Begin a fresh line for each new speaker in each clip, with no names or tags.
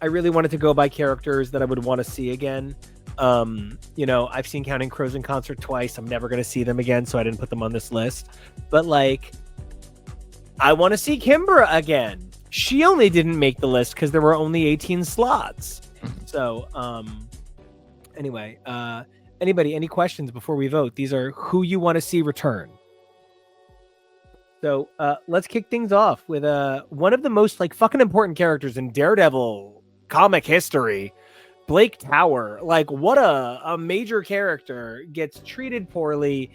I really wanted to go by characters that I would want to see again. I've seen Counting Crows in concert twice. I'm never going to see them again, so I didn't put them on this list. But like, I want to see Kimbra again. She only didn't make the list because there were only 18 slots. So, anyway, anybody, any questions before we vote? These are who you want to see return. So let's kick things off with one of the most like fucking important characters in Daredevil comic history, Blake Tower. Like, what a major character, gets treated poorly,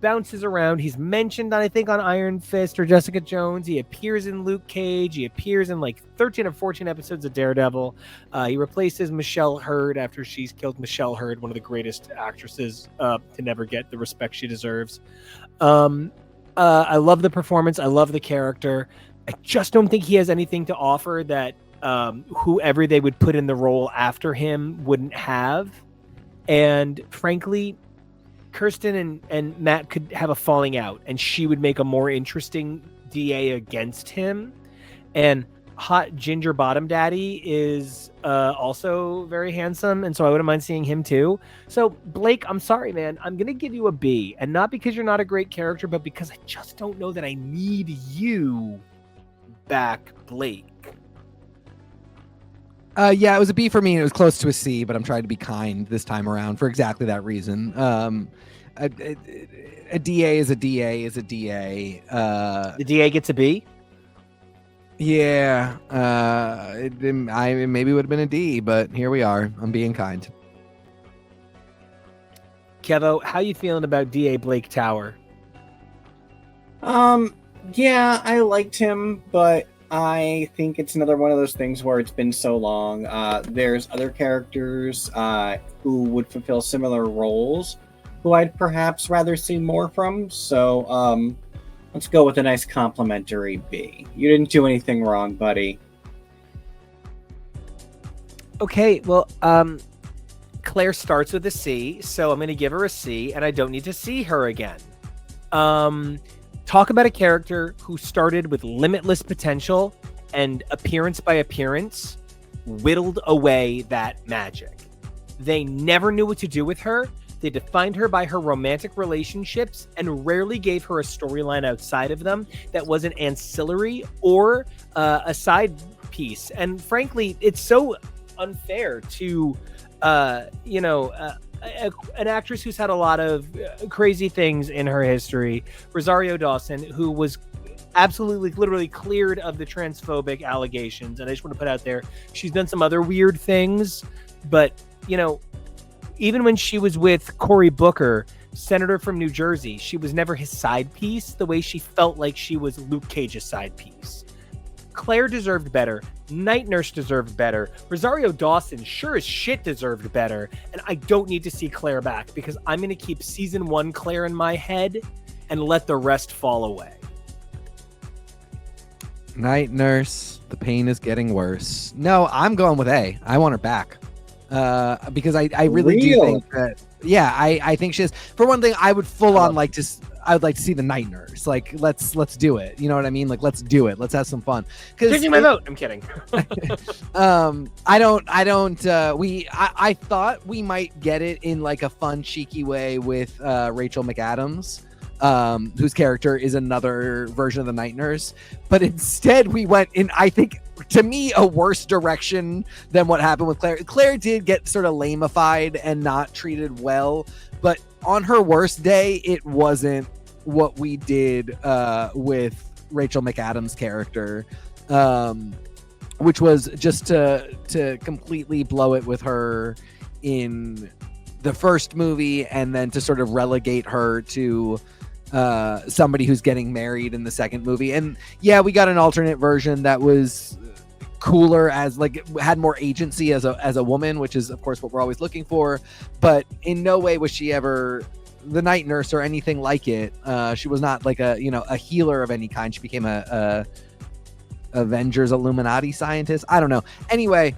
bounces around. He's mentioned, I think, on Iron Fist or Jessica Jones. He appears in Luke Cage. He appears in like 13 or 14 episodes of Daredevil. He replaces Michelle Hurd after she's killed Michelle Hurd, one of the greatest actresses to never get the respect she deserves. I love the performance. I love the character. I just don't think he has anything to offer that whoever they would put in the role after him wouldn't have. And frankly, Kirsten and Matt could have a falling out, and she would make a more interesting DA against him. And hot ginger bottom daddy is also very handsome, and so I wouldn't mind seeing him too. So Blake, I'm sorry, man, I'm gonna give you a B, and not because you're not a great character, but because I just don't know that I need you back, Blake.
Yeah, it was a B for me, and it was close to a C, but I'm trying to be kind this time around for exactly that reason. A DA is a DA is a DA.
The DA gets a B?
Yeah, it maybe would have been a D, but here we are. I'm being kind.
Kevo, how you feeling about DA Blake Tower?
Yeah, I liked him, but I think it's another one of those things where it's been so long. There's other characters who would fulfill similar roles who I'd perhaps rather see more from. So let's go with a nice complimentary B. You didn't do anything wrong, buddy.
Okay, well, Claire starts with a C, so I'm going to give her a C, and I don't need to see her again. Talk about a character who started with limitless potential and appearance by appearance whittled away that magic. They never knew what to do with her. They defined her by her romantic relationships and rarely gave her a storyline outside of them that wasn't ancillary or a side piece. And frankly, it's so unfair to, an actress who's had a lot of crazy things in her history, Rosario Dawson, who was absolutely, literally cleared of the transphobic allegations. And I just want to put out there, she's done some other weird things, but, even when she was with Cory Booker, senator from New Jersey, she was never his side piece the way she felt like she was Luke Cage's side piece. Claire deserved better. Night Nurse deserved better. Rosario Dawson sure as shit deserved better. And I don't need to see Claire back because I'm going to keep season 1 Claire in my head and let the rest fall away.
Night Nurse, the pain is getting worse. No, I'm going with A. I want her back. Because I really do think that, yeah, I think she is. For one thing, I would full on I would like to see the Night Nurse. Like, let's do it. You know what I mean? Like, let's do it. Let's have some fun.
Taking my vote. I'm kidding.
I thought we might get it in like a fun, cheeky way with Rachel McAdams, whose character is another version of the Night Nurse. But instead we went in, I think, to me, a worse direction than what happened with Claire. Claire did get sort of lameified and not treated well, but on her worst day, it wasn't what we did with Rachel McAdams' character, which was just to completely blow it with her in the first movie and then to sort of relegate her to somebody who's getting married in the second movie. And yeah, we got an alternate version that was cooler, as like had more agency as a woman, which is of course what we're always looking for, but in no way was she ever the Night Nurse or anything like it. She was not like a healer of any kind. She became a Avengers Illuminati scientist. I don't know. Anyway,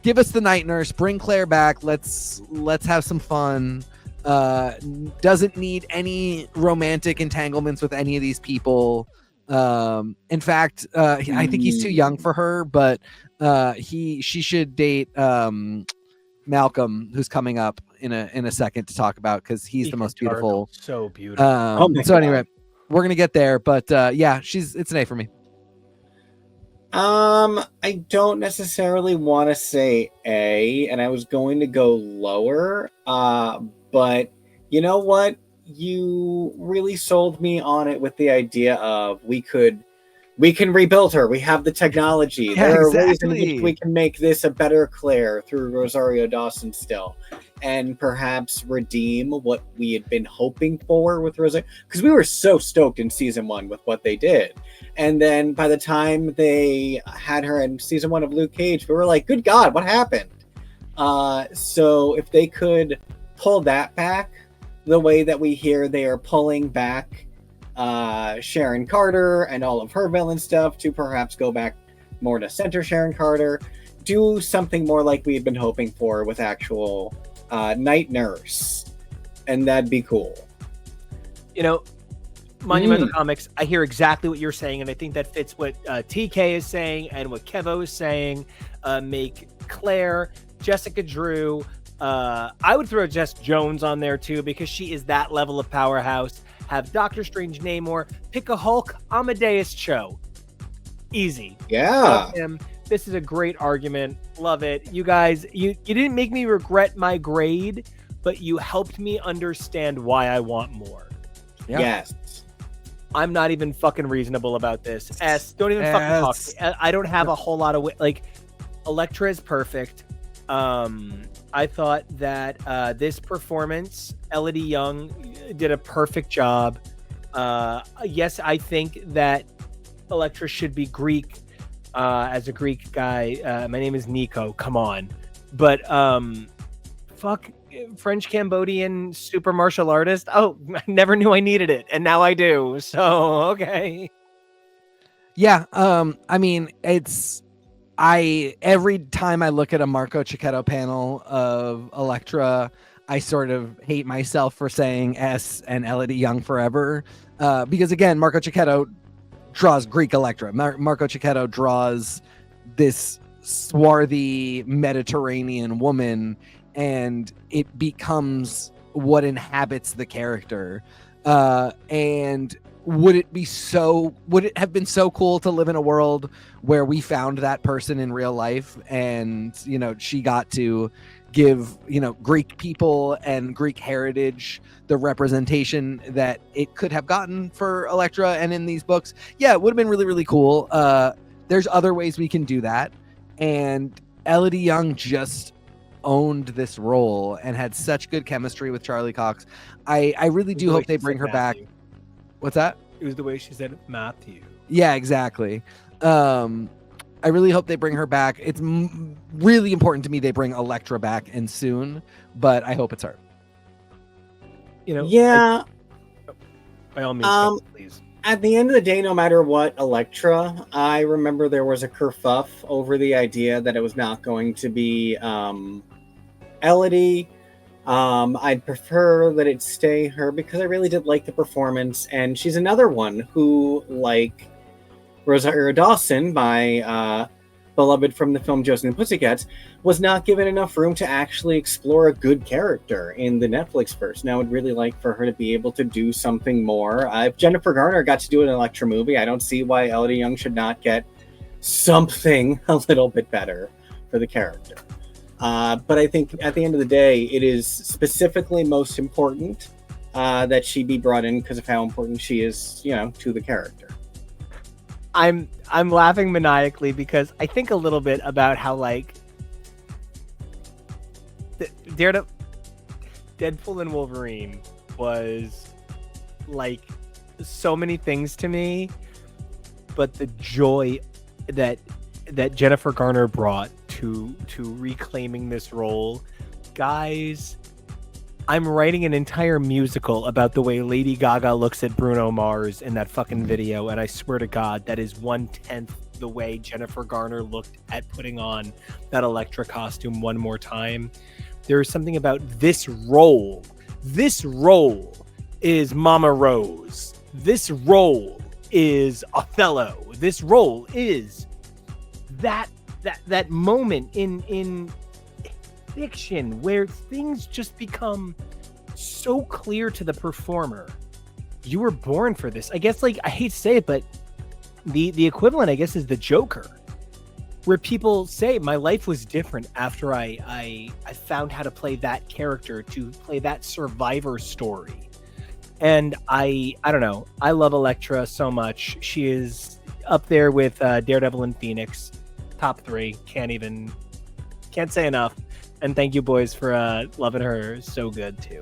give us the Night Nurse, bring Claire back. Let's have some fun. Doesn't need any romantic entanglements with any of these people. In fact, I think he's too young for her, but she should date Malcolm, who's coming up in a second to talk about, because he's the most beautiful.
So beautiful.
So anyway, we're gonna get there, but yeah, it's an A for me.
I don't necessarily want to say A, and I was going to go lower. But you know what? You really sold me on it with the idea of we can rebuild her. We have the technology.
Yeah,
there are ways in
exactly.
which we can make this a better Claire through Rosario Dawson still, and perhaps redeem what we had been hoping for with Rosario. Because we were so stoked in season 1 with what they did. And then by the time they had her in season 1 of Luke Cage, we were like, good God, what happened? So if they could pull that back the way that we hear they are pulling back Sharon Carter and all of her villain stuff to perhaps go back more to center Sharon Carter, do something more like we had been hoping for with actual Night Nurse, and that'd be cool.
You know, Monumental Comics, I hear exactly what you're saying, and I think that fits what TK is saying and what Kevo is saying. Make Claire, Jessica Drew. I would throw Jess Jones on there too, because she is that level of powerhouse. Have Doctor Strange Namor, pick a Hulk Amadeus Cho. Easy.
Yeah.
This is a great argument. Love it. You guys, you didn't make me regret my grade, but you helped me understand why I want more.
Yeah.
Yes.
I'm not even fucking reasonable about this. Don't even fucking talk to me. I don't have a whole lot of like. Elektra is perfect. I thought that this performance, Elodie Young did a perfect job. Yes, I think that Elektra should be Greek. As a Greek guy, my name is NICO. Come on, but fuck. French Cambodian super martial artist. Oh, I never knew I needed it, and now I do. So okay.
Yeah. I mean, every time I look at a Marco Cicchetto panel of Elektra, I sort of hate myself for saying S and Elodie Young forever. Because again, Marco Cicchetto draws Greek Elektra. Marco Cicchetto draws this swarthy Mediterranean woman, and it becomes what inhabits the character. And would it have been so cool to live in a world where we found that person in real life, and she got to give Greek people and Greek heritage the representation that it could have gotten for Elektra and in these books? Yeah, it would have been really, really cool. There's other ways we can do that, and Elodie Young just owned this role and had such good chemistry with Charlie Cox. I really do hope they bring her back. What's that?
It was the way she said Matthew.
Yeah, exactly. I really hope they bring her back. It's really important to me they bring Elektra back, and soon, but I hope it's her.
Yeah.
By all means, please.
At the end of the day, no matter what Elektra, I remember there was a kerfuff over the idea that it was not going to be Elodie. I'd prefer that it stay her, because I really did like the performance, and she's another one who, like Rosario Dawson, my beloved from the film Josie and the Pussycats, was not given enough room to actually explore a good character in the Netflix verse. Now I'd really like for her to be able to do something more. If Jennifer Garner got to do an Elektra movie, I don't see why Elodie Young should not get something a little bit better for the character. But I think at the end of the day, it is specifically most important that she be brought in because of how important she is, to the character.
I'm laughing maniacally because I think a little bit about how like Deadpool and Wolverine was like so many things to me, but the joy that Jennifer Garner brought to reclaiming this role, guys. I'm writing an entire musical about the way Lady Gaga looks at Bruno Mars in that fucking video, and I swear to God, that is 1/10 the way Jennifer Garner looked at putting on that Elektra costume one more time. There is something about this role. This role is Mama Rose. This role is Othello. This role is that moment in fiction where things just become so clear to the performer. You were born for this. I guess, like, I hate to say it, but the equivalent, I guess, is the Joker, where people say my life was different after I found how to play that character, to play that survivor story. And I don't know. I love Elektra so much. She is up there with Daredevil and Phoenix, top 3. Can't say enough. And thank you, boys, for loving her so good too.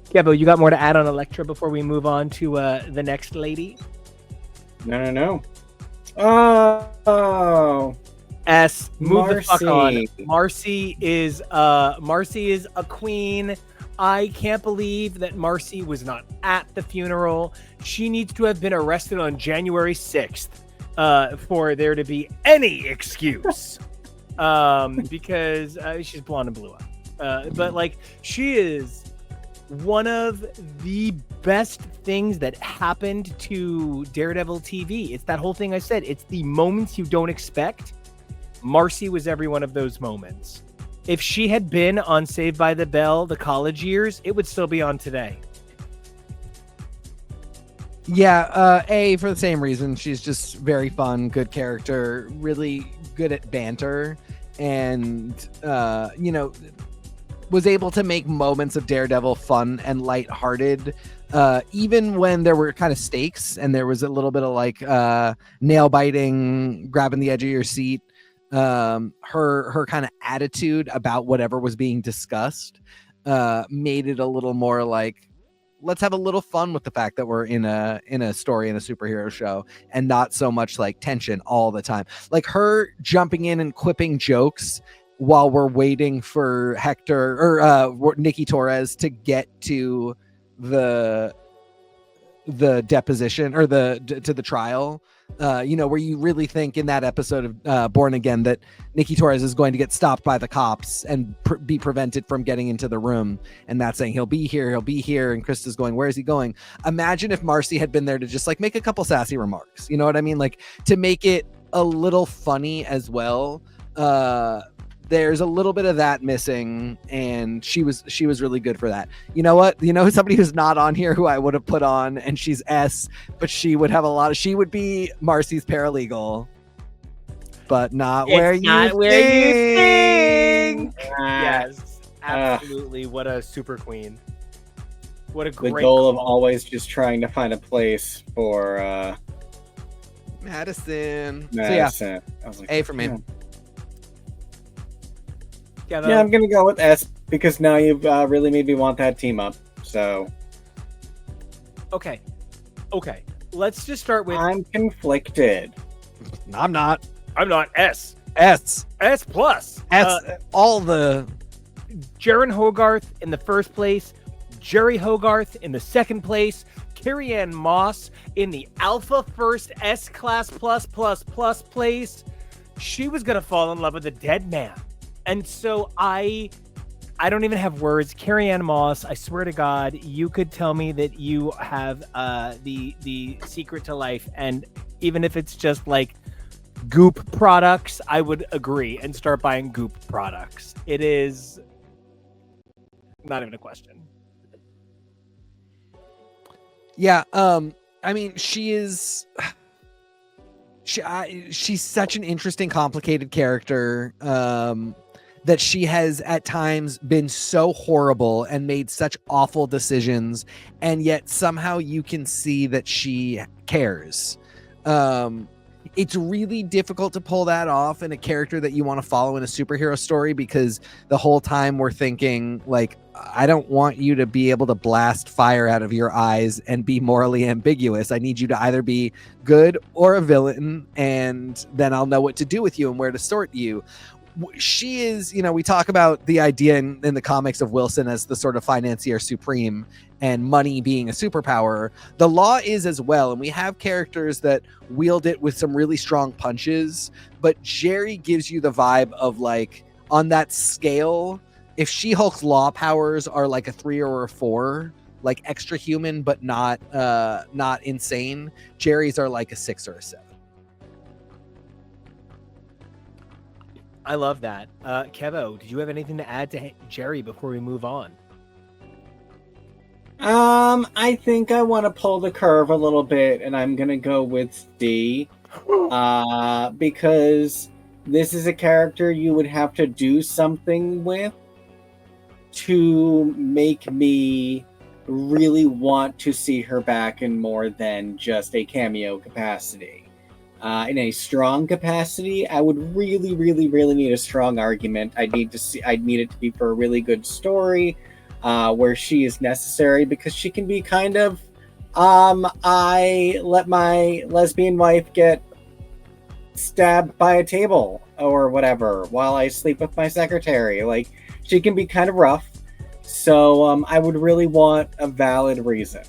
Kevo, you got more to add on Elektra before we move on to the next lady?
No. Oh.
S. Move the fuck on.
Marcy.
Marcy is a queen. I can't believe that Marcy was not at the funeral. She needs to have been arrested on January 6th for there to be any excuse. Because she's blonde and blue eyed. But like, she is one of the best things that happened to Daredevil TV. It's that whole thing I said. It's the moments you don't expect. Marcy was every one of those moments. If she had been on Saved by the Bell, the college years, it would still be on today.
Yeah, for the same reason. She's just very fun, good character, really good at banter, and was able to make moments of Daredevil fun and lighthearted, even when there were kind of stakes and there was a little bit of like nail biting, grabbing the edge of your seat. Her kind of attitude about whatever was being discussed made it a little more like, let's have a little fun with the fact that we're in a story, in a superhero show, and not so much like tension all the time. Like her jumping in and quipping jokes while we're waiting for Hector or Nikki Torres to get to the deposition or to the trial, where you really think in that episode of Born Again that Nikki Torres is going to get stopped by the cops and be prevented from getting into the room, and that's saying he'll be here, and Krista's going, where is he going? Imagine if Marcy had been there to just like make a couple sassy remarks, you know what I mean, like to make it a little funny as well. There's a little bit of that missing, and she was really good for that. You know what? Somebody who's not on here who I would have put on, and she's S, but she would have she would be Marcy's paralegal, but not where you think.
Yes, absolutely. What a super queen. What a great
the goal of always just trying to find a place for
Madison. So
yeah, I was like,
A for me.
Yeah. Yeah, I'm gonna go with S because now you've really made me want that team up. So,
okay, let's just start with.
I'm conflicted.
I'm not.
S.
S
plus.
All the
Jaren Hogarth in the first place, Jerry Hogarth in the second place, Carrie Ann Moss in the Alpha First S Class plus place. She was gonna fall in love with a dead man. And so I don't even have words. Carrie Ann Moss, I swear to God, you could tell me that you have the secret to life. And even if it's just like Goop products, I would agree and start buying Goop products. It is not even a question.
Yeah. I mean, she's such an interesting, complicated character. That she has at times been so horrible and made such awful decisions, and yet somehow you can see that she cares. It's really difficult to pull that off in a character that you want to follow in a superhero story, because the whole time we're thinking like, I don't want you to be able to blast fire out of your eyes and be morally ambiguous. I need you to either be good or a villain, and then I'll know what to do with you and where to sort you. She is, we talk about the idea in the comics of Wilson as the sort of financier supreme and money being a superpower. The Law is as well. And we have characters that wield it with some really strong punches, but Jerry gives you the vibe of like, on that scale, if She-Hulk's law powers are like a 3 or a 4, like extra human, but not insane. Jerry's are like a 6 or a 7.
I love that. Kevo, did you have anything to add to Jerry before we move on?
I think I want to pull the curve a little bit, and I'm gonna go with D. Because this is a character you would have to do something with to make me really want to see her back in more than just a cameo capacity. In a strong capacity, I would really, really, really need a strong argument. I'd need it to be for a really good story, where she is necessary, because she can be kind of, I let my lesbian wife get stabbed by a table or whatever while I sleep with my secretary. Like, she can be kind of rough. So I would really want a valid reason.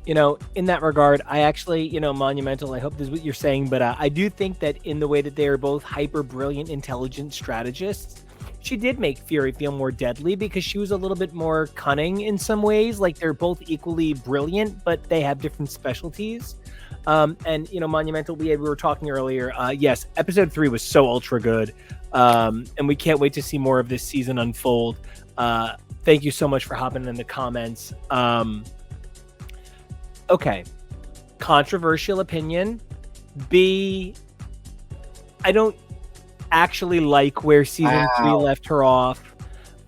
You know, in that regard, I actually, Monumental, I hope this is what you're saying, but I do think that in the way that they are both hyper brilliant, intelligent strategists, she did make Fury feel more deadly because she was a little bit more cunning in some ways. Like, they're both equally brilliant, but they have different specialties. And Monumental, we were talking earlier. Yes, episode 3 was so ultra good. And we can't wait to see more of this season unfold. Thank you so much for hopping in the comments. Okay. Controversial opinion. B, I don't actually like where season 3 left her off.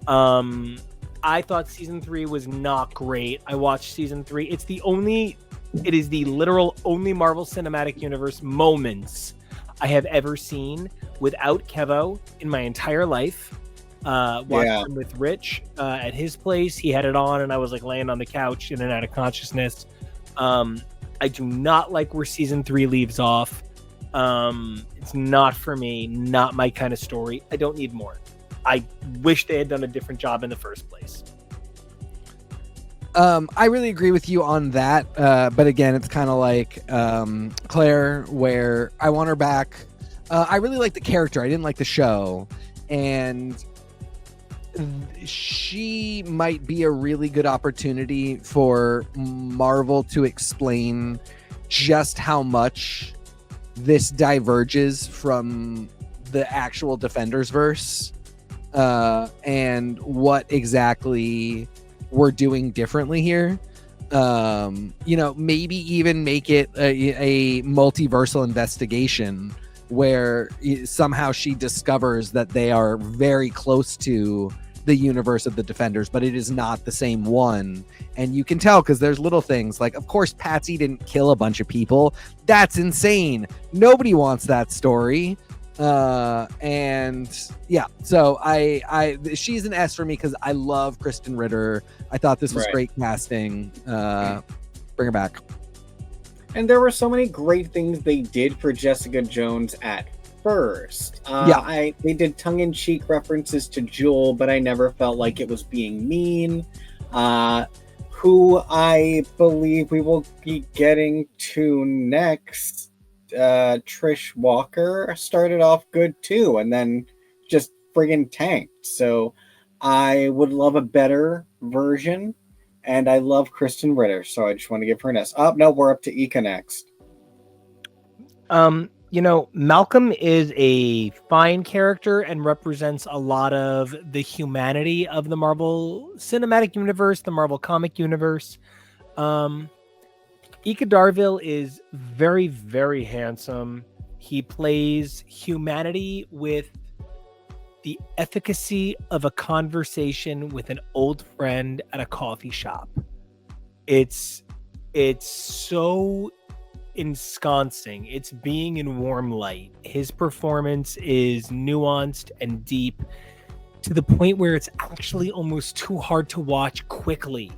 I thought season 3 was not great. I watched season 3. It is the literal only Marvel Cinematic Universe moments I have ever seen without Kevo in my entire life. Watched them with Rich at his place. He had it on, and I was like laying on the couch in and out of consciousness. I do not like where season 3 leaves off. It's not for me, not my kind of story. I don't need more. I wish they had done a different job in the first place.
I really agree with you on that. But again, it's kind of like Claire, where I want her back. I really like the character. I didn't like the show. And she might be a really good opportunity for Marvel to explain just how much this diverges from the actual Defenders verse, and what exactly we're doing differently here. Maybe even make it a multiversal investigation where somehow she discovers that they are very close to the universe of the Defenders, but it is not the same one. And you can tell because there's little things like, of course, Patsy didn't kill a bunch of people. That's insane. Nobody wants that story. And yeah, so she's an S for me because I love Kristen Ritter. I thought this was great casting. Bring her back.
And there were so many great things they did for Jessica Jones at first. They did tongue-in-cheek references to Jewel, but I never felt like it was being mean. Who I believe we will be getting to next, Trish Walker, started off good too, and then just friggin' tanked. So I would love a better version, and I love Kristen Ritter, so I just want to give her an S. Oh, no, we're up to Ika next.
Malcolm is a fine character and represents a lot of the humanity of the Marvel Cinematic Universe, the Marvel Comic Universe. Ika Darville is very, very handsome. He plays humanity with the efficacy of a conversation with an old friend at a coffee shop. It's so ensconcing. It's being in warm light. His performance is nuanced and deep to the point where it's actually almost too hard to watch quickly.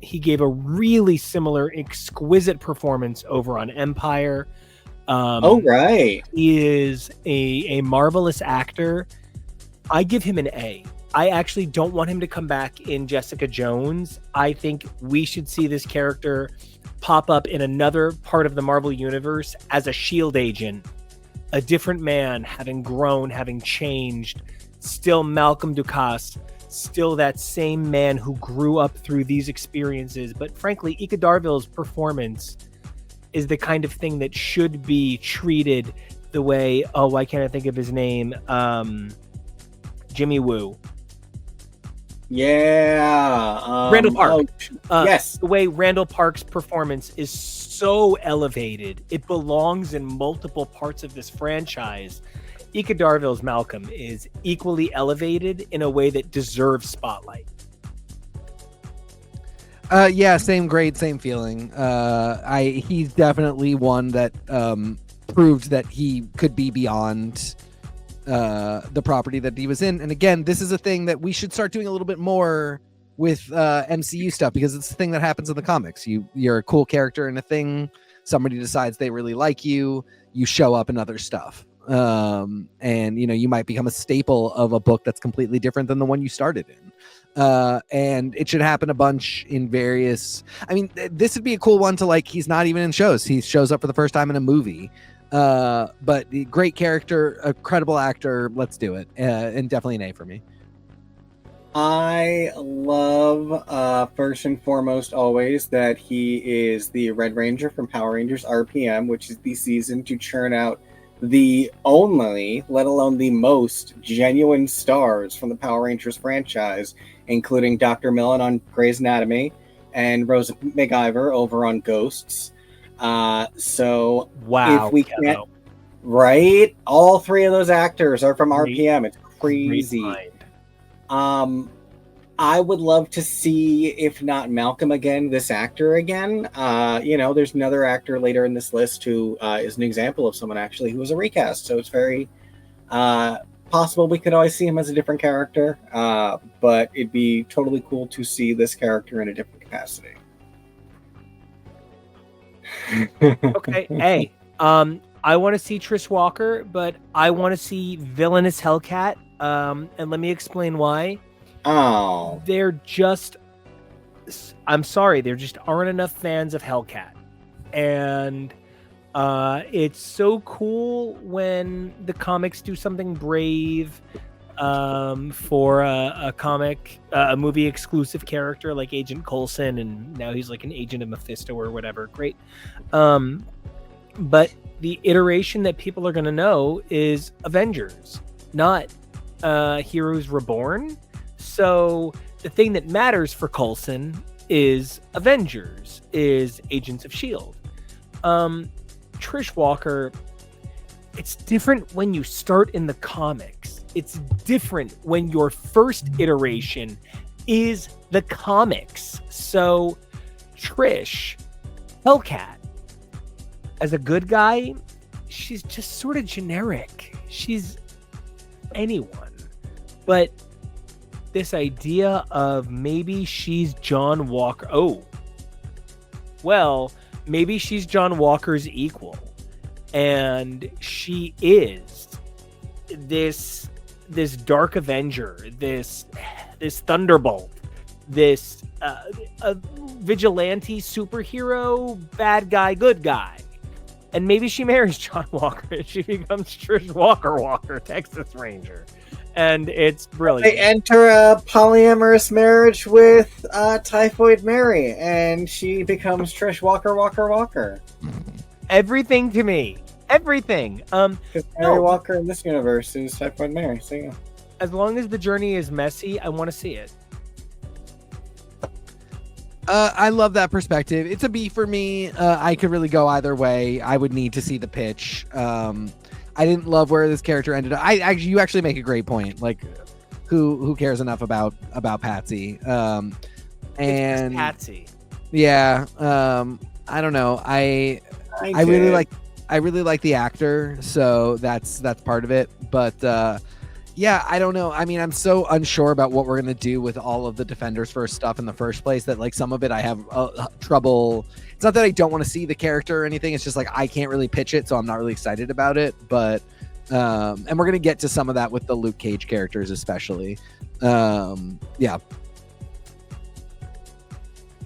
He gave a really similar exquisite performance over on Empire. He is a marvelous actor. I give him an A. I actually don't want him to come back in Jessica Jones. I think we should see this character pop up in another part of the Marvel Universe as a SHIELD agent, a different man, having grown, having changed, still Malcolm Dukas, still that same man who grew up through these experiences. But frankly, Ika Darville's performance is the kind of thing that should be treated the way, oh, why can't I think of his name? Jimmy Woo.
Yeah.
Randall Park.
Yes.
The way Randall Park's performance is so elevated. It belongs in multiple parts of this franchise. Ika Darville's Malcolm is equally elevated in a way that deserves spotlight.
Yeah, same grade, same feeling. He's definitely one that proved that he could be beyond the property that he was in. And again, this is a thing that we should start doing a little bit more with MCU stuff, because it's the thing that happens in the comics. You're a cool character in a thing, somebody decides they really like you show up in other stuff. And you might become a staple of a book that's completely different than the one you started in. And it should happen a bunch in various. I mean, this would be a cool one to, like, he's not even in shows. He shows up for the first time in a movie. But great character, a credible actor. Let's do it. And definitely an A for me.
I love, first and foremost, always that he is the Red Ranger from Power Rangers RPM, which is the season to churn out the only, let alone the most, genuine stars from the Power Rangers franchise, including Dr. Millen on Grey's Anatomy and Rosa McIver over on Ghosts. So
wow,
if we can't, right? All three of those actors are from RPM. It's crazy. I would love to see, if not Malcolm again, this actor again. There's another actor later in this list who is an example of someone actually who was a recast. So it's very possible we could always see him as a different character. But it'd be totally cool to see this character in a different capacity.
Okay, hey, I want to see Trish Walker, but I want to see Villainous Hellcat. And let me explain why.
Oh,
I'm sorry, there just aren't enough fans of Hellcat. And it's so cool when the comics do something brave for a comic, a movie exclusive character like Agent Coulson, and now he's like an agent of Mephisto or whatever. Great. But the iteration that people are going to know is Avengers, not Heroes Reborn. So the thing that matters for Coulson is Avengers, is Agents of S.H.I.E.L.D. Trish Walker, it's different when you start in the comics. It's different when your first iteration is the comics. So Trish, Hellcat, as a good guy, she's just sort of generic. She's anyone. But this idea of maybe she's John Walker. Oh, well, maybe she's John Walker's equal. And she is this Dark Avenger, this Thunderbolt, this vigilante superhero, bad guy, good guy. And maybe she marries John Walker and she becomes Trish Walker, Texas Ranger. And it's brilliant.
They enter a polyamorous marriage with Typhoid Mary, and she becomes Trish Walker.
Everything to me. Everything.
Because Mary Walker in this universe is Typhoid Mary. So yeah.
As long as the journey is messy, I want to see it.
I love that perspective. It's a B for me. I could really go either way. I would need to see the pitch. I didn't love where this character ended up. You actually make a great point. Like, who cares enough about Patsy? And
it's Patsy.
Yeah. I don't know. I really like the actor, so that's part of it. But yeah, I don't know. I mean, I'm so unsure about what we're gonna do with all of the Defenders first stuff in the first place that, like, some of it I have trouble. It's not that I don't want to see the character or anything. It's just like I can't really pitch it, so I'm not really excited about it. But and we're gonna get to some of that with the Luke Cage characters, especially. Yeah.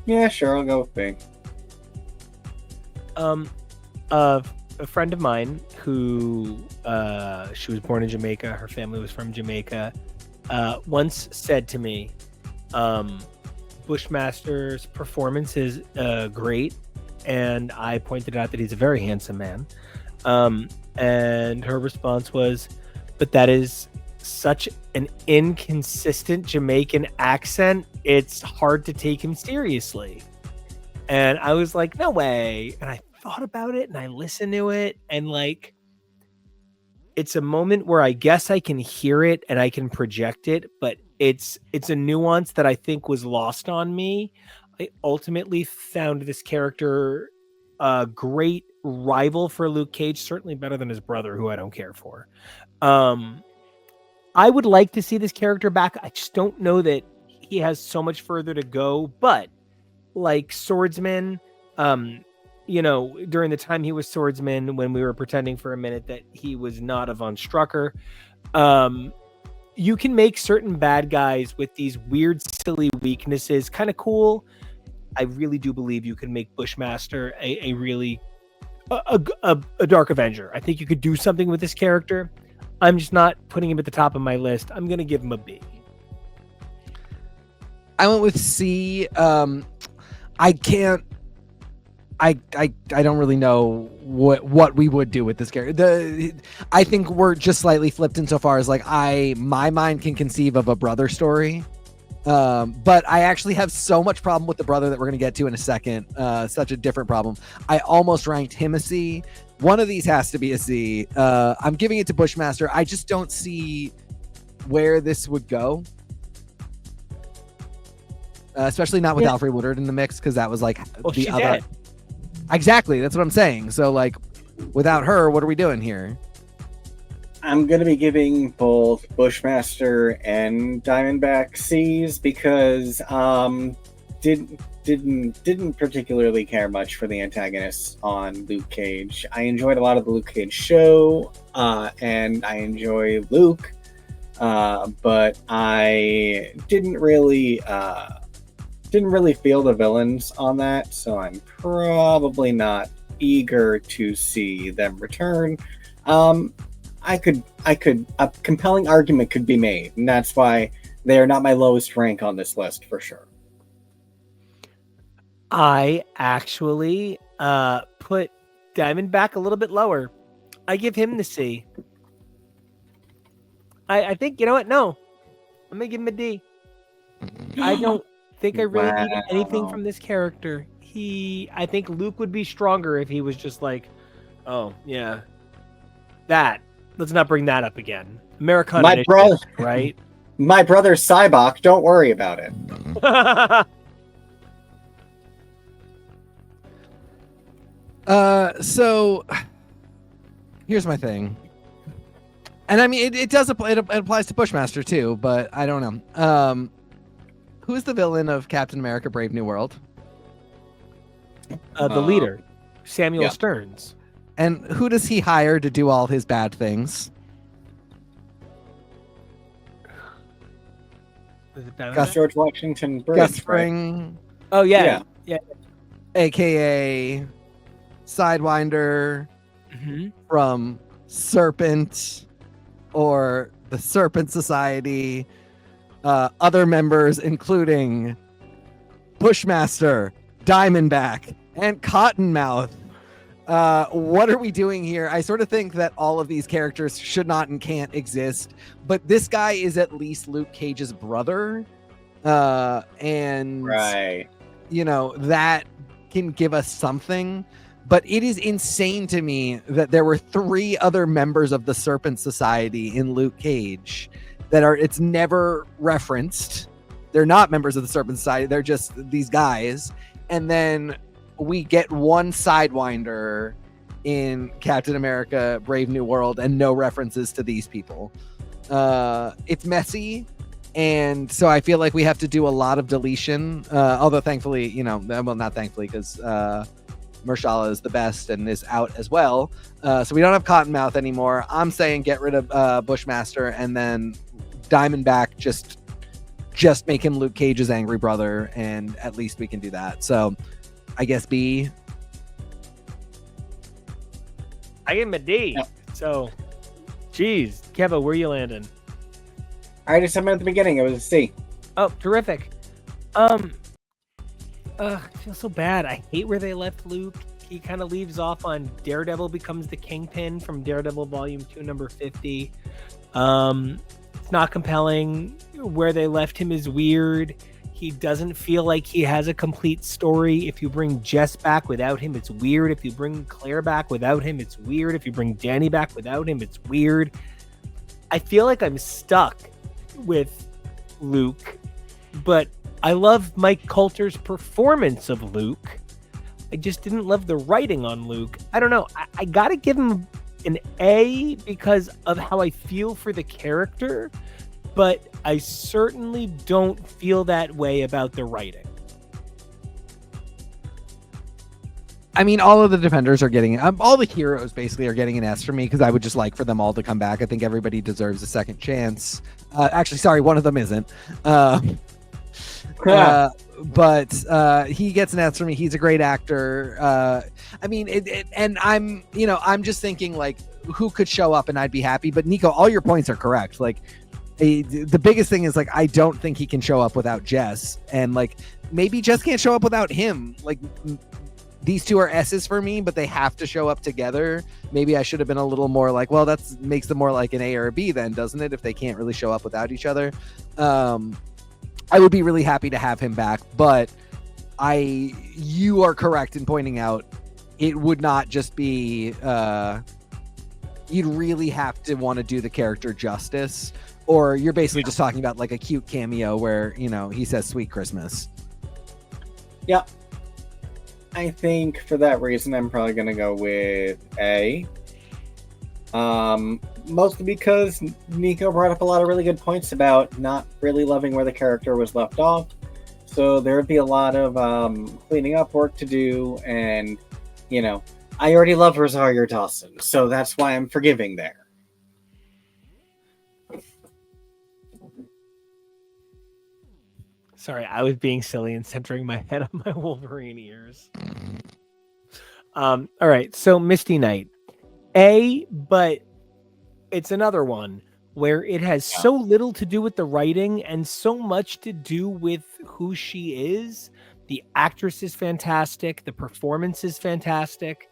Yeah, sure. I'll go with B.
A friend of mine who she was born in Jamaica, her family was from Jamaica, once said to me, Bushmaster's performance is great, and I pointed out that he's a very handsome man. And her response was, but that is such an inconsistent Jamaican accent, it's hard to take him seriously. And I was like, no way. And I thought about it and I listened to it, and like, it's a moment where I guess I can hear it and I can project it, but it's a nuance that I think was lost on me. I ultimately found this character a great rival for Luke Cage, certainly better than his brother, who I don't care for. I would like to see this character back. I just don't know that he has so much further to go, but like Swordsman, during the time he was Swordsman, when we were pretending for a minute that he was not a Von Strucker, you can make certain bad guys with these weird, silly weaknesses kind of cool. I really do believe you can make Bushmaster a really Dark Avenger. I think you could do something with this character. I'm just not putting him at the top of my list. I'm going to give him a B.
I went with C. I don't really know what we would do with this character. I think we're just slightly flipped insofar as like my mind can conceive of a brother story. But I actually have so much problem with the brother that we're going to get to in a second. Such a different problem. I almost ranked him a C. One of these has to be a C. I'm giving it to Bushmaster. I just don't see where this would go. Especially not with Alfred Woodard in the mix, because that was like the other. Dead. Exactly, that's what I'm saying. So like, without her, what are we doing here?
I'm gonna be giving both Bushmaster and Diamondback C's because didn't particularly care much for the antagonists on Luke Cage. I enjoyed a lot of the Luke Cage show, and I enjoy Luke, but I didn't really feel the villains on that, so I'm probably not eager to see them return. A compelling argument could be made, and that's why they are not my lowest rank on this list for sure.
I actually put Diamondback a little bit lower. I give him the C. I think, you know what? No, I'm gonna give him a D. I don't think I really needed anything from this character. I think Luke would be stronger if he was just like, oh yeah, that. Let's not bring that up again. Americana,
my brother,
right?
My brother's Cybok. Don't worry about it.
So here's my thing, and I mean it does apply. It applies to Bushmaster too, but I don't know. Who is the villain of Captain America: Brave New World?
The leader, Samuel Stearns.
And who does he hire to do all his bad things?
George Washington Briggs,
Gus Fring.
Right? Oh yeah.
AKA Sidewinder from Serpent or the Serpent Society. Other members including Bushmaster, Diamondback, and Cottonmouth. What are we doing here? I sort of think that all of these characters should not and can't exist, but this guy is at least Luke Cage's brother. And
right,
that can give us something, but it is insane to me that there were 3 other members of the Serpent Society in Luke Cage it's never referenced. They're not members of the Serpent Society. They're just these guys. And then we get one Sidewinder in Captain America: Brave New World and no references to these people. It's messy, and so I feel like we have to do a lot of deletion. Although thankfully, well, not thankfully, because Mahershala is the best and is out as well. So we don't have Cottonmouth anymore. I'm saying get rid of Bushmaster, and then Diamondback, just make him Luke Cage's angry brother, and at least we can do that. So I guess B.
I give him a D. Yep. So, geez, KEVO, where you landing?
I already said at the beginning. It was a C.
Oh, terrific. I feel so bad. I hate where they left Luke. He kind of leaves off on Daredevil becomes the Kingpin from Daredevil Volume 2, number 50. It's not compelling. Where they left him is weird. He doesn't feel like he has a complete story. If you bring Jess back without him, it's weird. If you bring Claire back without him, it's weird. If you bring Danny back without him, it's weird. I feel like I'm stuck with Luke, but I love Mike Coulter's performance of Luke. I just didn't love the writing on Luke. I don't know. I gotta give him an A because of how I feel for the character, but I certainly don't feel that way about the writing.
I mean, all of the defenders are getting, all the heroes basically are getting an S for me because I would just like for them all to come back. I think everybody deserves a second chance. Actually, sorry, one of them isn't. But he gets an S for me. He's a great actor. I mean, and I'm just thinking like, who could show up and I'd be happy. But Nico, all your points are correct. Like, the biggest thing is like, I don't think he can show up without Jess, and like maybe Jess can't show up without him. Like, these two are S's for me, but they have to show up together. Maybe I should have been a little more like, well, that makes them more like an A or a B then, doesn't it? If they can't really show up without each other. I would be really happy to have him back, but you are correct in pointing out it would not just be, you'd really have to want to do the character justice, or you're basically just talking about like a cute cameo where, he says "Sweet Christmas."
Yeah. I think for that reason, I'm probably going to go with A. Mostly because Nico brought up a lot of really good points about not really loving where the character was left off. So there would be a lot of cleaning up work to do. And, I already love Rosario Dawson. So that's why I'm forgiving there.
Sorry, I was being silly and centering my head on my Wolverine ears. All right, so Misty Knight. A, but it's another one where it has so little to do with the writing and so much to do with who she is. The actress is fantastic. The performance is fantastic.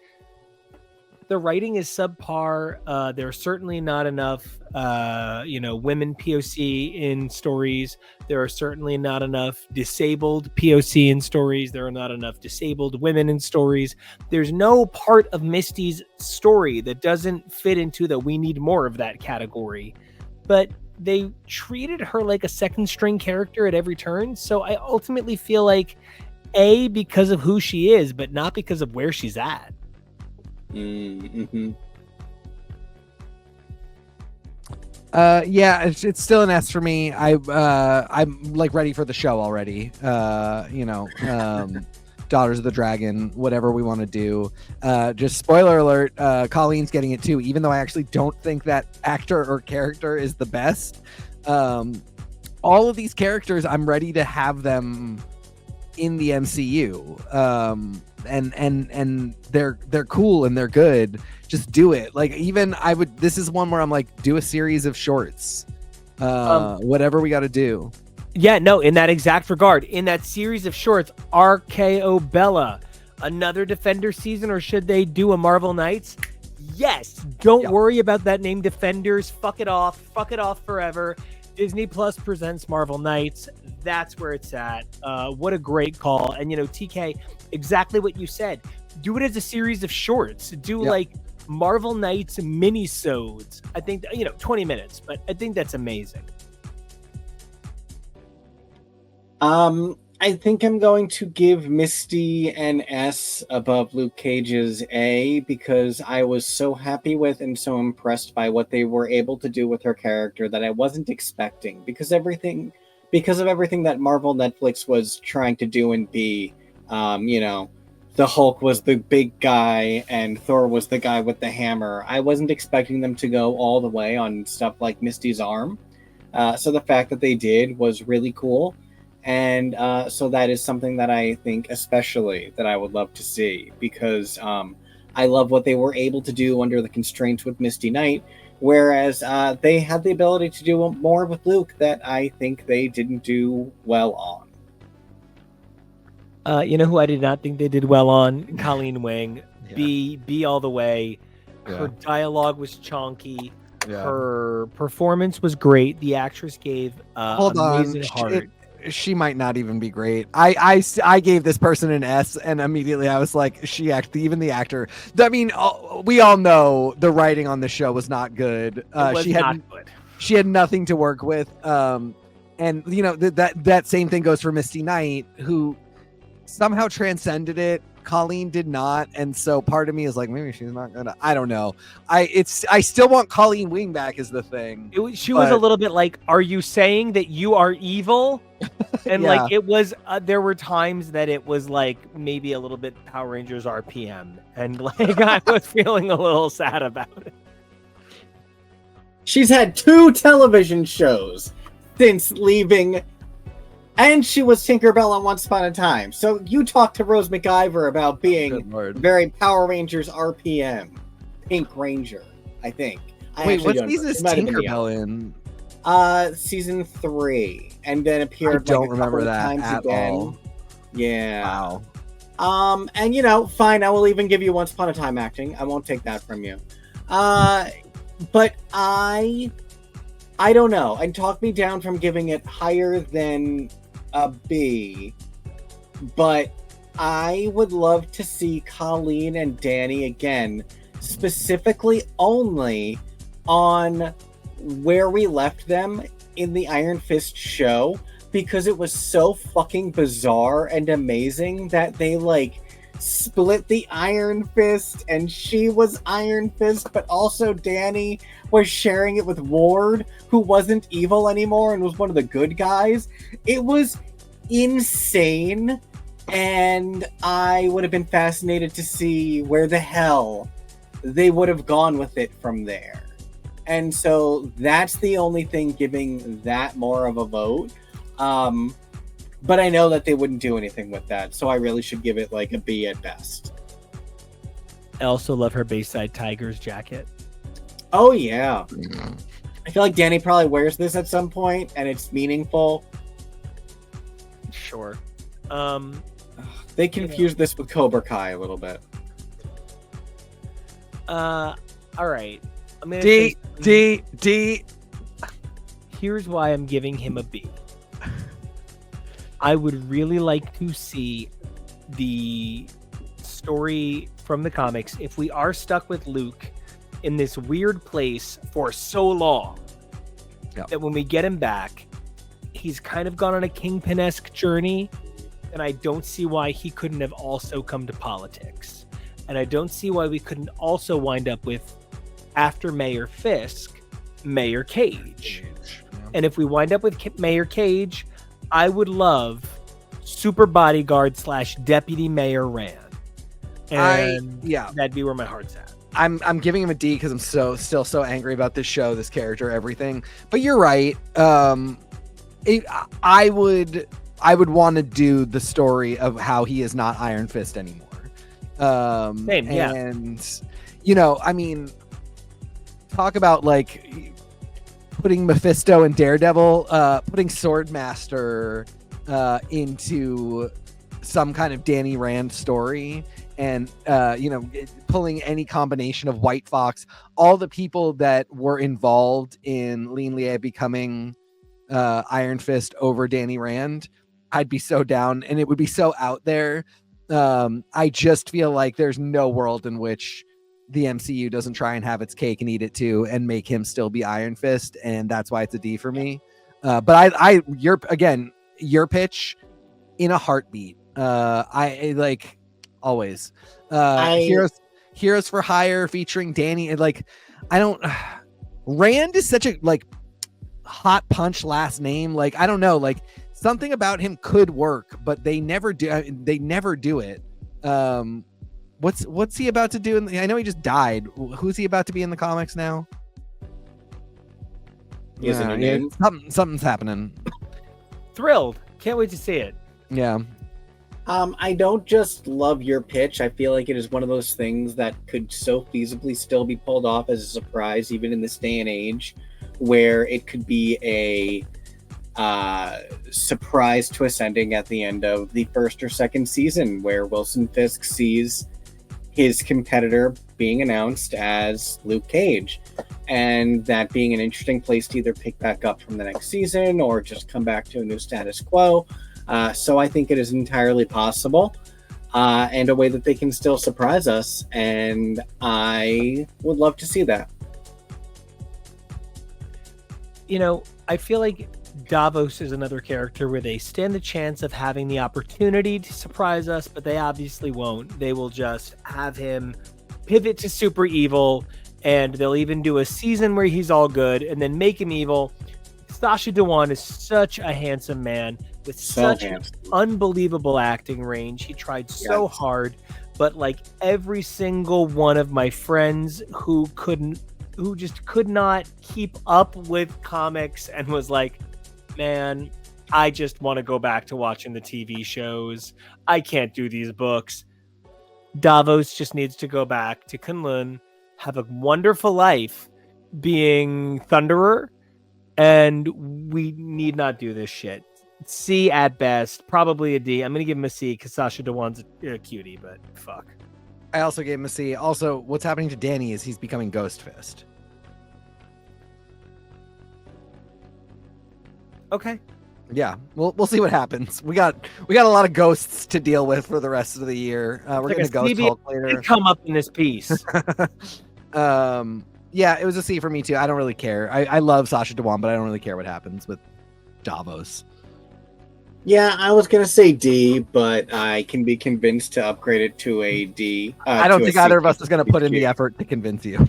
The writing is subpar. There's certainly not enough, women POC in stories. There are certainly not enough disabled POC in stories. There are not enough disabled women in stories. There's no part of Misty's story that doesn't fit into the we need more of that category. But they treated her like a second string character at every turn. So I ultimately feel like A because of who she is, but not because of where she's at.
Mm-hmm.
Yeah, it's still an S for me. I'm like ready for the show already. Daughters of the Dragon, whatever we want to do. Just spoiler alert, Colleen's getting it too, even though I actually don't think that actor or character is the best. All of these characters, I'm ready to have them in the MCU. And they're cool and they're good. Just do it. Like, even this is one where I'm like, do a series of shorts. Whatever we got to do.
Yeah, no, in that exact regard, in that series of shorts, RKO Bella, another Defender season, or should they do a Marvel Knights? Yes. Don't worry about that name, Defenders. Fuck it off forever. Disney Plus presents Marvel Knights. That's where it's at. What a great call. And, TK, exactly what you said. Do it as a series of shorts. Do like Marvel Knights mini-sodes. I think, 20 minutes, but I think that's amazing.
I think I'm going to give Misty an S above Luke Cage's A because I was so happy with and so impressed by what they were able to do with her character that I wasn't expecting because of everything that Marvel Netflix was trying to do and be, the Hulk was the big guy and Thor was the guy with the hammer. I wasn't expecting them to go all the way on stuff like Misty's arm. So the fact that they did was really cool. And so that is something that I think especially that I would love to see because I love what they were able to do under the constraints with Misty Knight Whereas they had the ability to do more with Luke that I think they didn't do well on.
You know who I did not think they did well on? Colleen Wing.
Yeah.
B all the way. Her
Yeah.
dialogue was chonky.
Yeah.
Her performance was great. The actress gave
Hold
amazing
on.
heart.
She might not even be great. I gave this person an S, and immediately I was like, even the actor. I mean, we all know the writing on the show was not good.
It was not good.
She had nothing to work with. And you know that same thing goes for Misty Knight, who somehow transcended it. Colleen did not, and so part of me is like, maybe she's not gonna. I don't know. I still want Colleen Wing back is the thing.
She was a little bit like, "Are you saying that you are evil?" And
Yeah.
like it was. There were times that it was like maybe a little bit Power Rangers RPM, and like I was feeling a little sad about it.
She's had 2 television shows since leaving. And she was Tinkerbell on Once Upon a Time. So you talked to Rose McIver about being very Power Rangers RPM. Pink Ranger, I think.
Wait, what season is Tinkerbell in?
Season 3. And then appeared
I don't
a
remember
couple
that
times
at
again.
all.
Yeah.
Wow.
And you know, fine, I will even give you Once Upon a Time acting. I won't take that from you. But I don't know. And talk me down from giving it higher than a B, but I would love to see Colleen and Danny again, specifically only on where we left them in the Iron Fist show, because it was so fucking bizarre and amazing that they like split the Iron Fist and she was Iron Fist, but also Danny was sharing it with Ward, who wasn't evil anymore and was one of the good guys. It was insane, and I would have been fascinated to see where the hell they would have gone with it from there. And so that's the only thing giving that more of a vote. But I know that they wouldn't do anything with that, so I really should give it like a B at best.
I also love her Bayside Tigers jacket.
Oh yeah. I feel like Danny probably wears this at some point, and it's meaningful.
Sure.
They confused this with Cobra Kai a little bit.
All right. I'm gonna
D.
Here's why I'm giving him a B. I would really like to see the story from the comics. If we are stuck with Luke in this weird place for so long, that when we get him back, he's kind of gone on a Kingpin-esque journey, and I don't see why he couldn't have also come to politics. And I don't see why we couldn't also wind up with, after Mayor Fisk, Mayor Cage. And if we wind up with Mayor Cage, I would love Super Bodyguard / Deputy Mayor Rand. And that'd be where my heart's at.
I'm giving him a D because I'm still so angry about this show, this character, everything. But you're right. I would want to do the story of how he is not Iron Fist anymore.
Same, yeah.
And you know, I mean, talk about like putting Mephisto and Daredevil, putting Swordmaster into some kind of Danny Rand story, and you know, pulling any combination of White Fox, all the people that were involved in Lin Lie becoming Iron Fist over Danny Rand, I'd be so down, and it would be so out there. I just feel like there's no world in which the MCU doesn't try and have its cake and eat it too, and make him still be Iron Fist, and that's why it's a D for me. But your pitch in a heartbeat. I like always. Heroes for Hire featuring Danny, and like I don't. Rand is such a like hot punch last name. Like I don't know, like something about him could work, but they never do. They never do it. What's he about to do? I know he just died. Who's he about to be in the comics now?
Something's
happening.
Thrilled. Can't wait to see it.
Yeah.
I don't just love your pitch. I feel like it is one of those things that could so feasibly still be pulled off as a surprise, even in this day and age, where it could be a surprise twist ending at the end of the first or second season, where Wilson Fisk sees his competitor being announced as Luke Cage, and that being an interesting place to either pick back up from the next season or just come back to a new status quo. So I think it is entirely possible, and a way that they can still surprise us, and I would love to see that.
You know, I feel like Davos is another character where they stand the chance of having the opportunity to surprise us, but they obviously won't. They will just have him pivot to super evil, and they'll even do a season where he's all good and then make him evil. Sacha Dhawan is such a handsome man with such an unbelievable acting range. He tried so hard, but like every single one of my friends who just could not keep up with comics and was like, man, I just want to go back to watching the TV shows. I can't do these books. Davos just needs to go back to Kunlun, have a wonderful life being Thunderer, and we need not do this shit. C at best, probably a D. I'm going to give him a C because Sacha Dhawan's a cutie, but fuck.
I also gave him a C. Also, what's happening to Danny is he's becoming Ghost Fist.
Okay.
Yeah, we'll see what happens. We got a lot of ghosts to deal with for the rest of the year. We're
like
gonna Ghost Hulk later.
Come up in this piece.
Yeah, it was a C for me too. I don't really care. I love Sacha Dhawan, but I don't really care what happens with Davos.
Yeah, I was gonna say D, but I can be convinced to upgrade it to a D.
I don't think either of us is gonna put in the effort to convince you.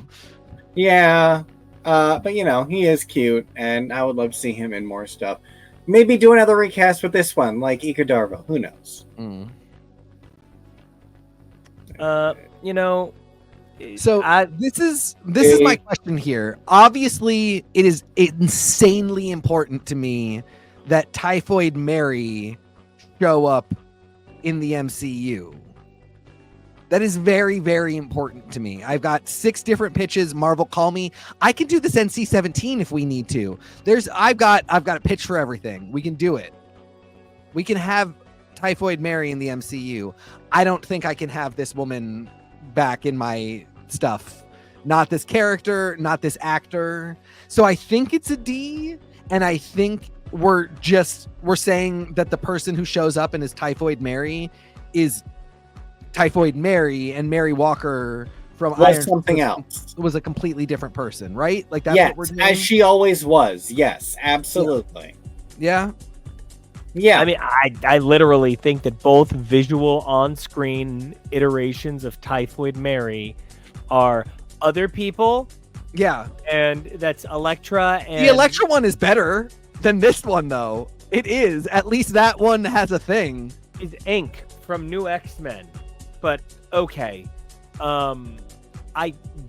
Yeah, but you know, he is cute, and I would love to see him in more stuff. Maybe do another recast with this one, like Ika Darvo. Who knows?
You know.
So this is my question here. Obviously, it is insanely important to me that Typhoid Mary show up in the MCU. That is very, very important to me. I've got 6 different pitches. Marvel, call me. I can do this NC-17 if we need to. I've got a pitch for everything. We can do it. We can have Typhoid Mary in the MCU. I don't think I can have this woman back in my stuff. Not this character, not this actor. So I think it's a D, and I think we're saying that the person who shows up and is Typhoid Mary is Typhoid Mary, and Mary Walker from Iron
something else.
Was a completely different person, right? Like that's what we're doing.
As she always was. Yes, absolutely.
Yeah.
Yeah.
I mean, I literally think that both visual on-screen iterations of Typhoid Mary are other people.
Yeah.
And that's Elektra. And
the Elektra one is better than this one, though. It is. At least that one has a thing.
Is Ink from New X-Men. But okay.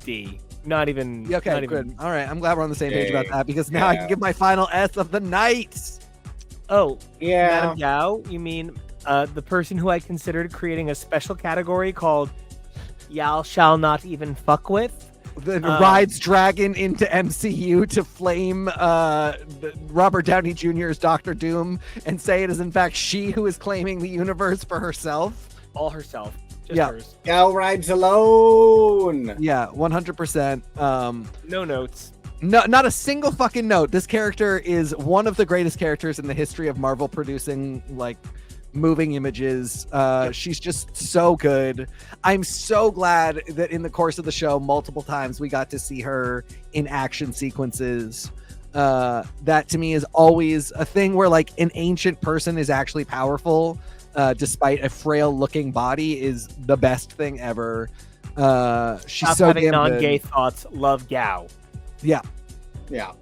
D. Not even.
Okay,
not
good.
Even,
all right. I'm glad we're on the same page about that, because now I can give my final S of the night.
Oh,
yeah.
Madame Gao, you mean the person who I considered creating a special category called Y'all Shall Not Even Fuck With?
That rides Dragon into MCU to flame Robert Downey Jr.'s Doctor Doom and say it is in fact she who is claiming the universe for herself.
All herself. Just hers.
Gal rides alone.
Yeah, 100%.
No notes.
No, not a single fucking note. This character is one of the greatest characters in the history of Marvel producing like moving images. She's just so good. I'm so glad that in the course of the show, multiple times we got to see her in action sequences. That to me is always a thing where like an ancient person is actually powerful, despite a frail looking body, is the best thing ever. She's
Stop
so
having
damn
non-gay
good.
thoughts. Love Gao.
Yeah.
Yeah.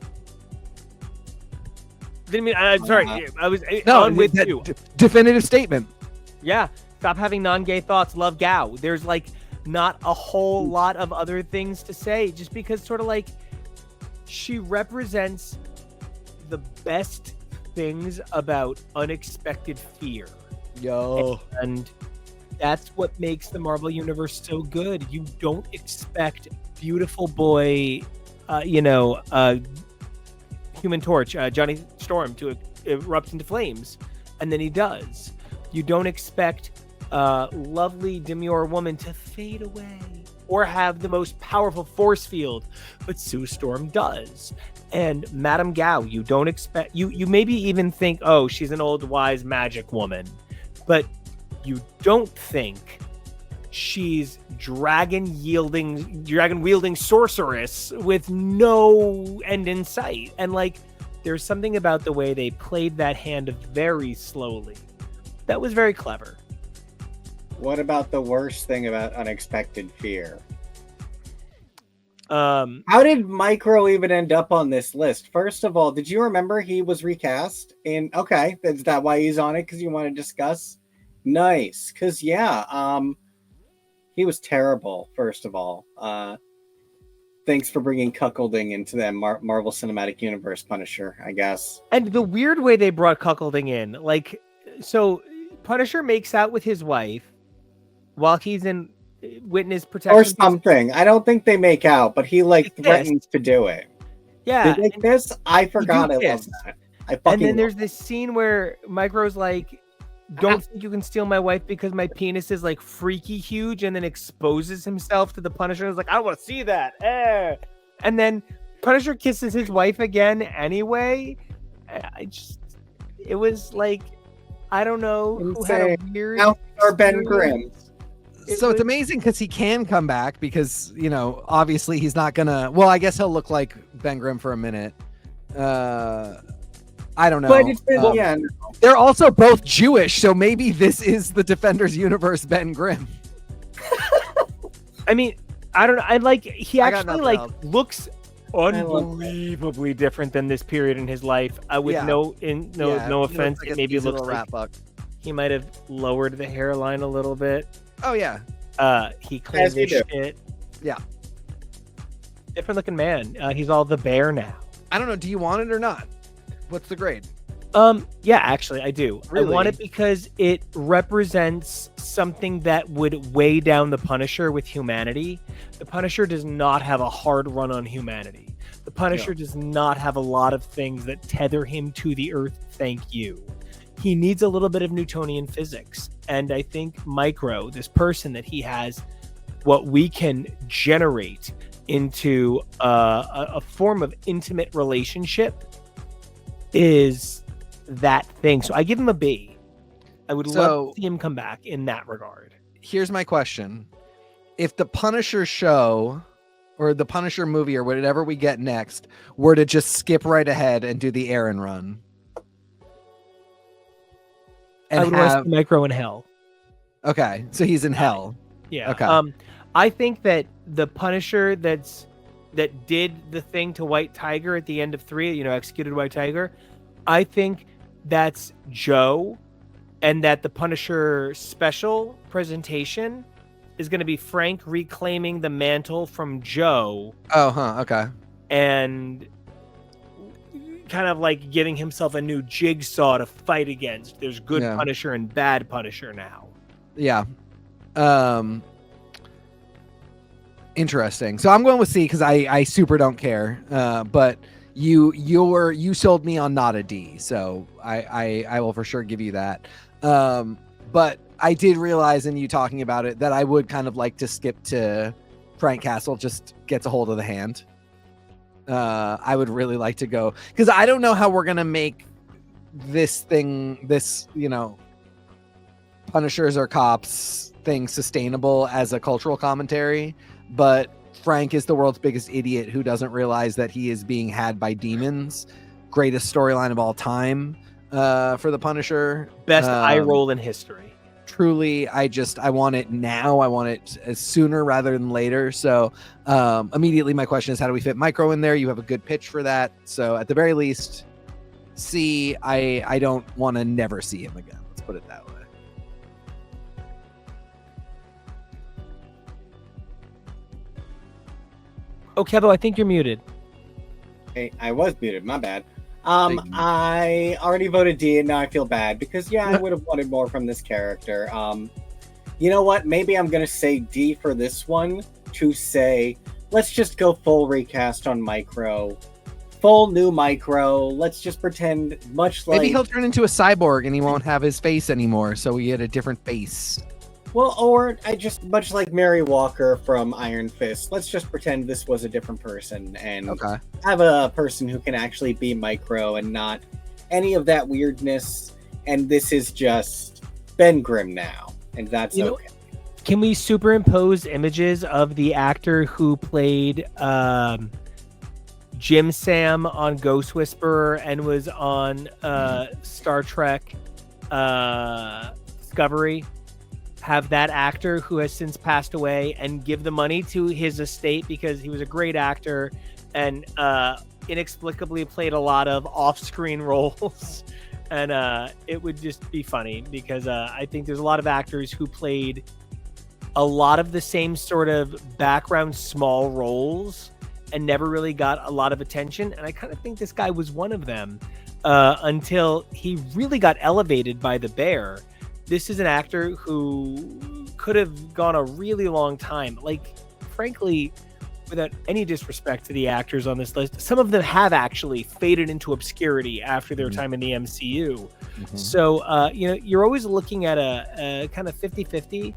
Didn't mean. I'm sorry. I was with you.
Definitive statement.
Yeah. Stop having non-gay thoughts. Love Gao. There's like not a whole lot of other things to say, just because sort of like she represents the best things about unexpected fear.
Yo.
And that's what makes the Marvel Universe so good. You don't expect beautiful boy, Human Torch, Johnny Storm, to erupt into flames, and then he does. You don't expect lovely demure woman to fade away or have the most powerful force field, but Sue Storm does. And Madame Gao, you don't expect, you maybe even think, oh, she's an old wise magic woman, but you don't think she's dragon wielding sorceress with no end in sight. And like, there's something about the way they played that hand very slowly that was very clever.
What about the worst thing about Unexpected Fear? How did Micro even end up on this list? First of all, did you remember he was recast? Okay, is that why he's on it? Because you want to discuss? Nice, because he was terrible. First of all, thanks for bringing cuckolding into the Marvel Cinematic Universe, Punisher, I guess.
And the weird way they brought cuckolding in, like, so Punisher makes out with his wife while he's in witness protection
Or something. I don't think they make out, but he threatens to do it.
Yeah.
Did they kiss? I forgot. I love that.
And then there's this scene where Micro's like, don't think you can steal my wife because my penis is like freaky huge, and then exposes himself to the Punisher. It's like, I don't want to see that. And then Punisher kisses his wife again anyway. It was like, I don't know who had a weird.
Now Ben Grimm.
So it's amazing because he can come back because, obviously he's not gonna. Well, I guess he'll look like Ben Grimm for a minute. I don't know.
But it's been,
they're also both Jewish, so maybe this is the Defenders universe Ben Grimm.
I mean, I don't know. He actually looks unbelievably different than this period in his life. With no offense,
like
maybe it looks like
rat buck.
He might have lowered the hairline a little bit.
Oh yeah.
He cleaned his shit.
Yeah.
Different looking man. He's all the bear now.
I don't know. Do you want it or not? What's the grade?
Yeah, actually, I do.
Really?
I want it because it represents something that would weigh down the Punisher with humanity. The Punisher does not have a hard run on humanity. The Punisher does not have a lot of things that tether him to the earth. Thank you. He needs a little bit of Newtonian physics. And I think Micro, this person that he has, what we can generate into a form of intimate relationship is that thing. So I give him a B. I would love to see him come back in that regard.
Here's my question. If the Punisher show or the Punisher movie or whatever we get next were to just skip right ahead and do the Aaron run. And
I would want to see Micro in hell.
Okay, so he's in hell.
Yeah.
Okay.
I think that the Punisher that did the thing to White Tiger at the end of 3, executed White Tiger, I think that's Joe, and that the Punisher special presentation is going to be Frank reclaiming the mantle from Joe.
Oh, huh. Okay.
And kind of like giving himself a new jigsaw to fight against. There's good Punisher and bad Punisher now.
Yeah. Interesting. So I'm going with C because I super don't care. But you sold me on not a D, so I will for sure give you that. But I did realize in you talking about it that I would kind of like to skip to Frank Castle just gets a hold of the hand. I would really like to go because I don't know how we're gonna make this Punishers or cops thing sustainable as a cultural commentary, but Frank is the world's biggest idiot who doesn't realize that he is being had by demons. Greatest storyline of all time for the Punisher.
Best eye roll in history.
Truly, I want it now. I want it sooner rather than later. So immediately my question is, how do we fit Micro in there? You have a good pitch for that. So at the very least, C, I don't want to never see him again. Let's put it that way.
Oh, Kevo, I think you're muted.
Hey, I was muted. My bad. I already voted D, and now I feel bad because I would have wanted more from this character. You know what? Maybe I'm gonna say D for this one to say let's just go full recast on Micro, full new Micro. Let's just pretend much like
Maybe he'll turn into a cyborg and he won't have his face anymore, so we get a different face.
well, or I just much like Mary Walker from Iron Fist. Let's just pretend this was a different person and
Okay.
have a person who can actually be Micro and not any of that weirdness. And this is just Ben Grimm now, and that's okay.
Can we superimpose images of the actor who played Jim Sam on Ghost Whisperer and was on Star Trek Discovery? Have that actor who has since passed away and give the money to his estate because he was a great actor and inexplicably played a lot of off-screen roles. And it would just be funny because I think there's a lot of actors who played a lot of the same sort of background small roles and never really got a lot of attention. And I kind of think this guy was one of them until he really got elevated by The Bear. This is an actor who could have gone a really long time. Like, frankly, without any disrespect to the actors on this list, some of them have actually faded into obscurity after their time in the MCU.
Mm-hmm.
So, you're always looking at a kind of 50-50.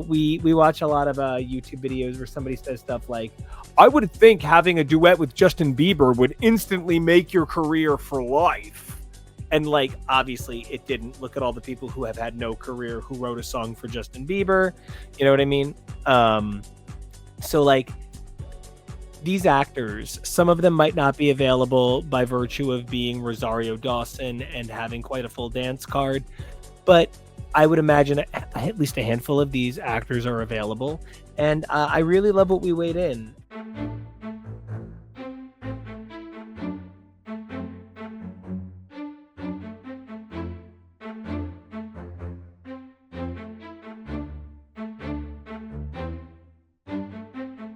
We watch a lot of YouTube videos where somebody says stuff like, I would think having a duet with Justin Bieber would instantly make your career for life. And like, obviously it didn't. Look at all the people who have had no career who wrote a song for Justin Bieber. You know what I mean? So like, these actors, some of them might not be available by virtue of being Rosario Dawson and having quite a full dance card, but I would imagine at least a handful of these actors are available. And I really love what we weighed in.